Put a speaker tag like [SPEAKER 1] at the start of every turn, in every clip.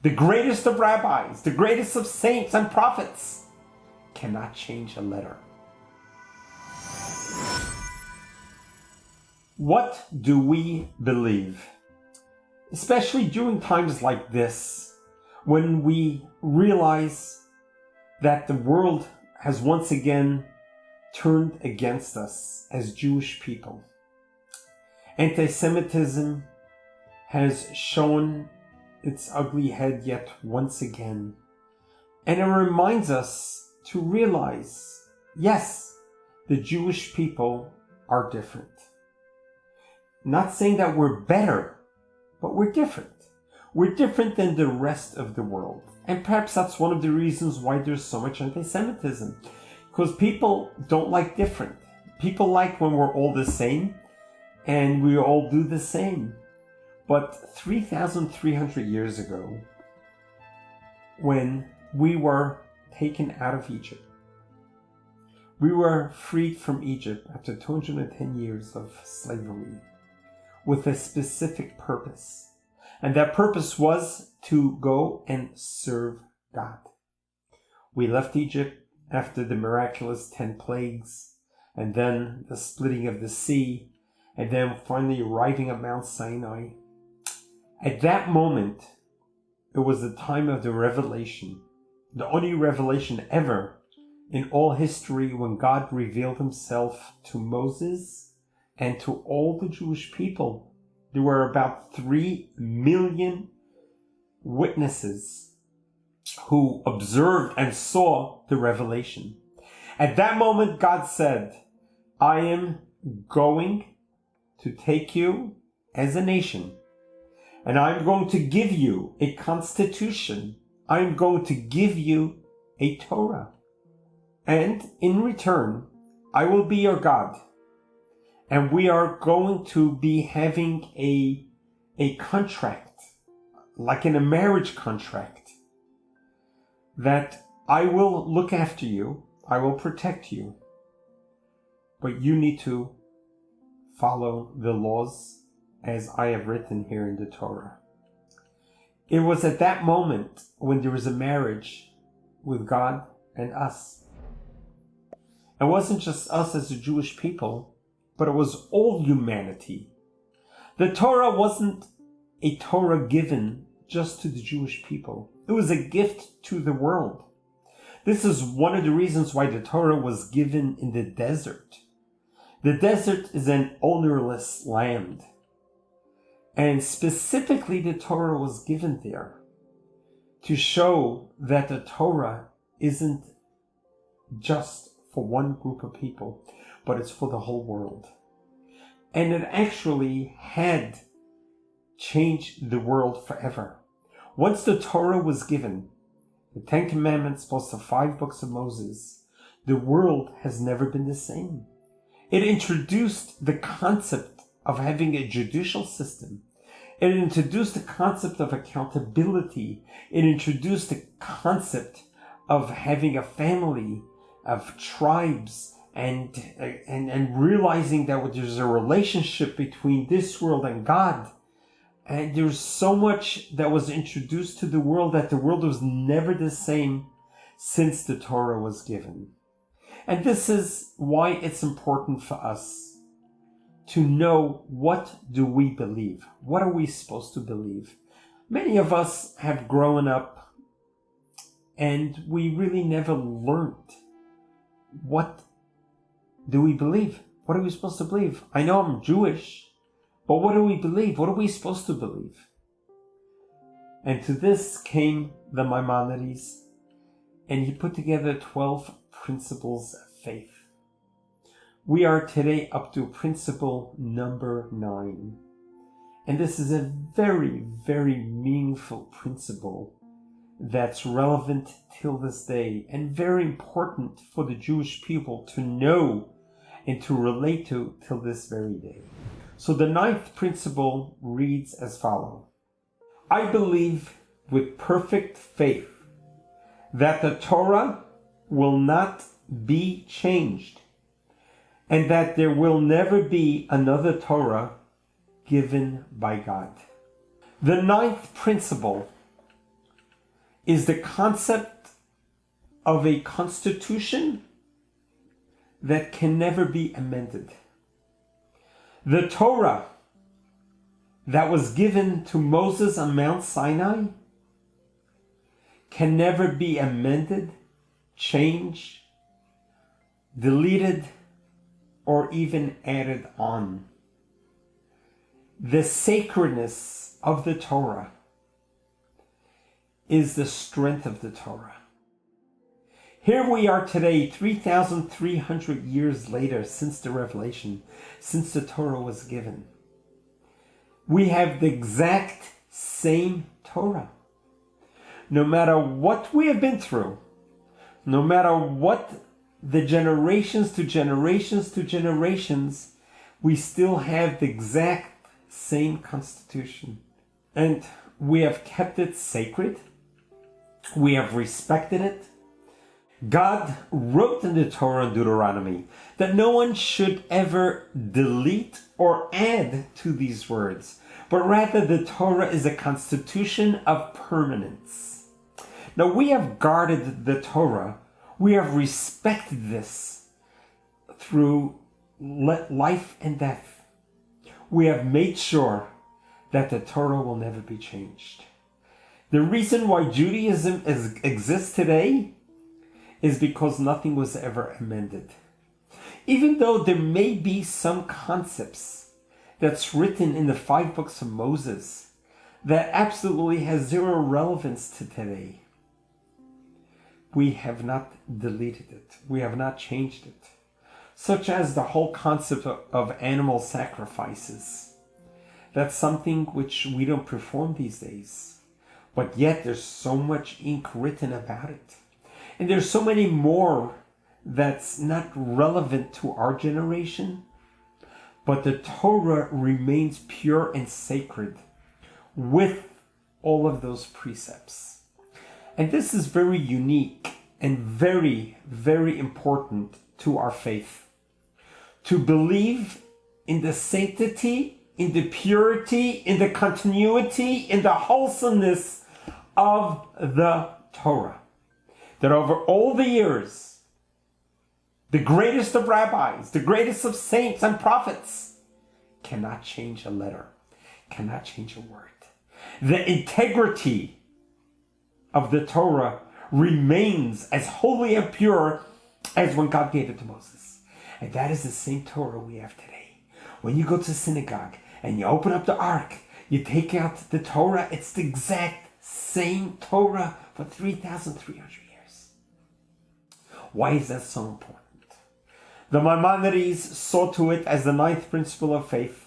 [SPEAKER 1] the greatest of rabbis, the greatest of saints and prophets, cannot change a letter. What do we believe? Especially during times like this, when we realize that the world has once again turned against us as Jewish people. Anti-Semitism has shown its ugly head yet once again. And it reminds us to realize, yes, the Jewish people are different. Not saying that we're better, but we're different. We're different than the rest of the world. And perhaps that's one of the reasons why there's so much anti-Semitism. Because people don't like different. People like when we're all the same and we all do the same. But 3,300 years ago, when we were taken out of Egypt, we were freed from Egypt after 210 years of slavery with a specific purpose. And that purpose was to go and serve God. We left Egypt after the miraculous 10 plagues, and then the splitting of the sea, and then finally arriving at Mount Sinai. At that moment, it was the time of the revelation, the only revelation ever in all history when God revealed himself to Moses and to all the Jewish people. There were about 3 million witnesses who observed and saw the revelation. At that moment, God said, I am going to take you as a nation, and I'm going to give you a constitution. I'm going to give you a Torah. And in return, I will be your God. And we are going to be having a contract, like in a marriage contract, that I will look after you, I will protect you, but you need to follow the laws as I have written here in the Torah. It was at that moment when there was a marriage with God and us. It wasn't just us as a Jewish people, but it was all humanity. The Torah wasn't a Torah given just to the Jewish people. It was a gift to the world. This is one of the reasons why the Torah was given in the desert. The desert is an ownerless land. And specifically the Torah was given there to show that the Torah isn't just for one group of people, but it's for the whole world. And it actually had changed the world forever. Once the Torah was given, the 10 Commandments plus the 5 books of Moses, the world has never been the same. It introduced the concept of having a judicial system. It introduced the concept of accountability. It introduced the concept of having a family, of tribes, and realizing that there's a relationship between this world and God. And there's so much that was introduced to the world that the world was never the same since the Torah was given. And this is why it's important for us to know, what do we believe? What are we supposed to believe? Many of us have grown up and we really never learned, what do we believe? What are we supposed to believe? I know I'm Jewish, but what do we believe? What are we supposed to believe? And to this came the Maimonides, and he put together 12 principles of faith. We are today up to principle number 9. And this is a very, very meaningful principle that's relevant till this day and very important for the Jewish people to know and to relate to till this very day. So the 9th principle reads as follows. I believe with perfect faith that the Torah will not be changed and that there will never be another Torah given by God. The 9th principle is the concept of a constitution that can never be amended. The Torah that was given to Moses on Mount Sinai can never be amended, changed, deleted, or even added on. The sacredness of the Torah is the strength of the Torah. Here we are today, 3,300 years later since the revelation, since the Torah was given. We have the exact same Torah. No matter what we have been through, no matter what the generations to generations to generations, we still have the exact same constitution. And we have kept it sacred. We have respected it. God wrote in the Torah and Deuteronomy that no one should ever delete or add to these words, but rather the Torah is a constitution of permanence. Now we have guarded the Torah, we have respected this through life and death. We have made sure that the Torah will never be changed. The reason why Judaism exists today is because nothing was ever amended. Even though there may be some concepts that's written in the 5 books of Moses that absolutely has zero relevance to today, we have not deleted it. We have not changed it. Such as the whole concept of animal sacrifices. That's something which we don't perform these days. But yet there's so much ink written about it. And there's so many more that's not relevant to our generation. But the Torah remains pure and sacred with all of those precepts. And this is very unique and very, very important to our faith. To believe in the sanctity, in the purity, in the continuity, in the wholesomeness of the Torah. That over all the years, the greatest of rabbis, the greatest of saints and prophets cannot change a letter, cannot change a word. The integrity of the Torah remains as holy and pure as when God gave it to Moses. And that is the same Torah we have today. When you go to synagogue and you open up the ark, you take out the Torah, it's the exact same Torah for 3,300 years. Why is that so important? The Maimonides saw to it as the 9th principle of faith,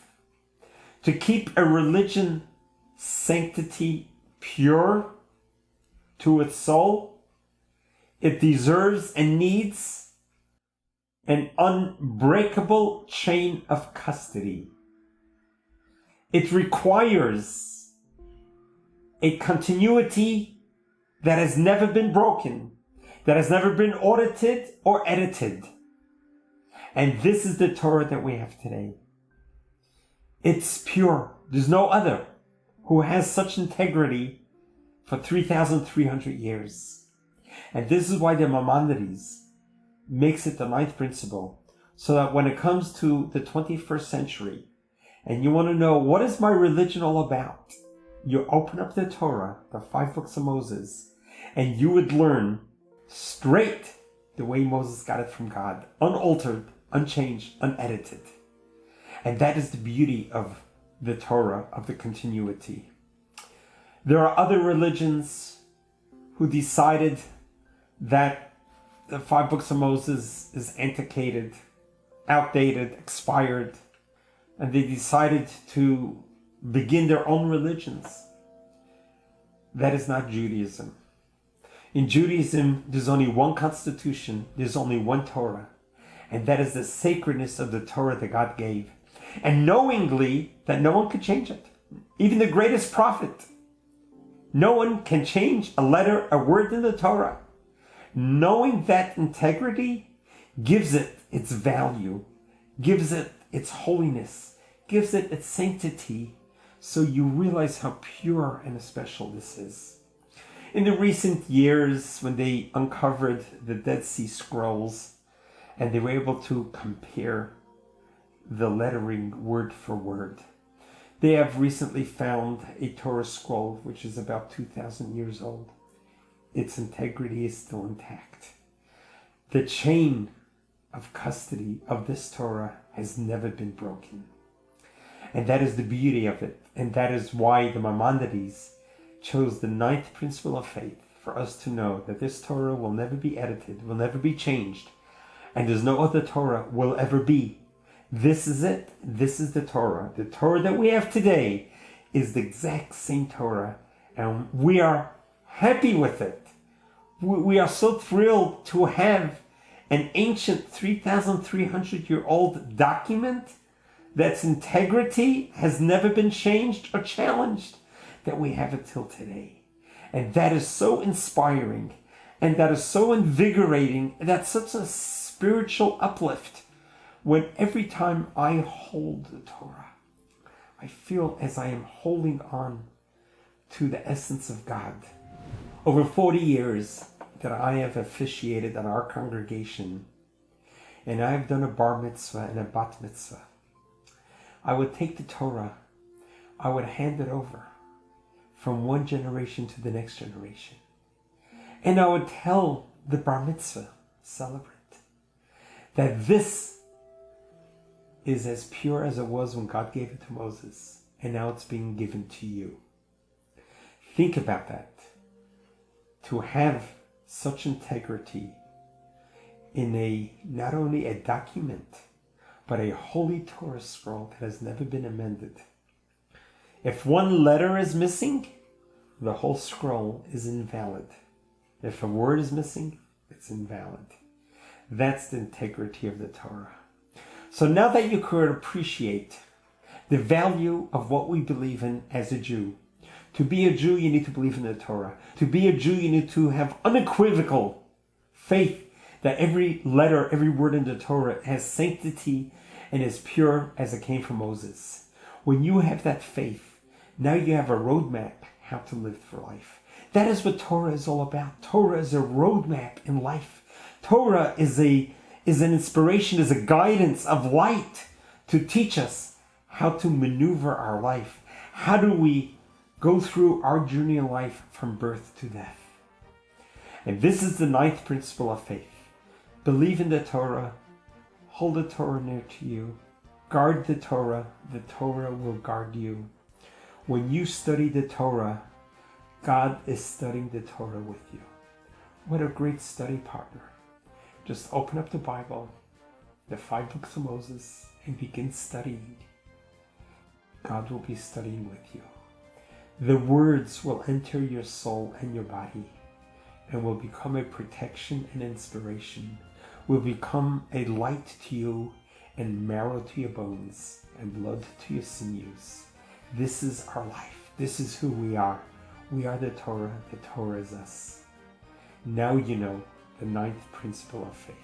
[SPEAKER 1] to keep a religion sanctity pure to its soul. It deserves and needs an unbreakable chain of custody. It requires a continuity that has never been broken, that has never been audited or edited. And this is the Torah that we have today. It's pure. There's no other who has such integrity for 3,300 years. And this is why the Maimonides makes it the 9th principle, so that when it comes to the 21st century, and you want to know what is my religion all about, you open up the Torah, the 5 books of Moses, and you would learn straight the way Moses got it from God, unaltered, unchanged, unedited. And that is the beauty of the Torah, of the continuity. There are other religions who decided that the 5 books of Moses is antiquated, outdated, expired, and they decided to begin their own religions. That is not Judaism. In Judaism, there's only one constitution, there's only one Torah, and that is the sacredness of the Torah that God gave. And knowingly that no one could change it. Even the greatest prophet. No one can change a letter, a word in the Torah. Knowing that integrity gives it its value, gives it its holiness, gives it its sanctity, so you realize how pure and special this is. In the recent years, when they uncovered the Dead Sea Scrolls and they were able to compare the lettering word for word, they have recently found a Torah scroll which is about 2,000 years old. Its integrity is still intact. The chain of custody of this Torah has never been broken. And that is the beauty of it. And that is why the Maimonides chose the 9th principle of faith, for us to know that this Torah will never be edited, will never be changed, and there's no other Torah will ever be. This is it. This is the Torah. The Torah that we have today is the exact same Torah, and we are happy with it. We are so thrilled to have an ancient 3,300-year-old document that's integrity has never been changed or challenged, that we have it till today. And that is so inspiring, and that is so invigorating, and that's such a spiritual uplift. When every time I hold the Torah, I feel as I am holding on to the essence of God. Over 40 years that I have officiated at our congregation, and I have done a bar mitzvah and a bat mitzvah, I would take the Torah, I would hand it over from one generation to the next generation. And I would tell the bar mitzvah celebrant that this is as pure as it was when God gave it to Moses, and now it's being given to you. Think about that. To have such integrity in not only a document, but a holy Torah scroll that has never been amended. If one letter is missing, the whole scroll is invalid. If a word is missing, it's invalid. That's the integrity of the Torah. So now that you could appreciate the value of what we believe in as a Jew, to be a Jew, you need to believe in the Torah. To be a Jew, you need to have unequivocal faith that every letter, every word in the Torah has sanctity and is pure as it came from Moses. When you have that faith, now you have a roadmap how to live for life. That is what Torah is all about. Torah is a roadmap in life. Torah is an inspiration, is a guidance of light to teach us how to maneuver our life. How do we go through our journey in life from birth to death? And this is the 9th principle of faith. Believe in the Torah. Hold the Torah near to you. Guard the Torah will guard you. When you study the Torah, God is studying the Torah with you. What a great study partner. Just open up the Bible, the 5 books of Moses, and begin studying. God will be studying with you. The words will enter your soul and your body and will become a protection and inspiration, will become a light to you and marrow to your bones and blood to your sinews. This is our life. This is who we are. We are the Torah. The Torah is us. Now you know the 9th principle of faith.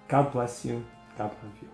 [SPEAKER 1] God bless you. God love you.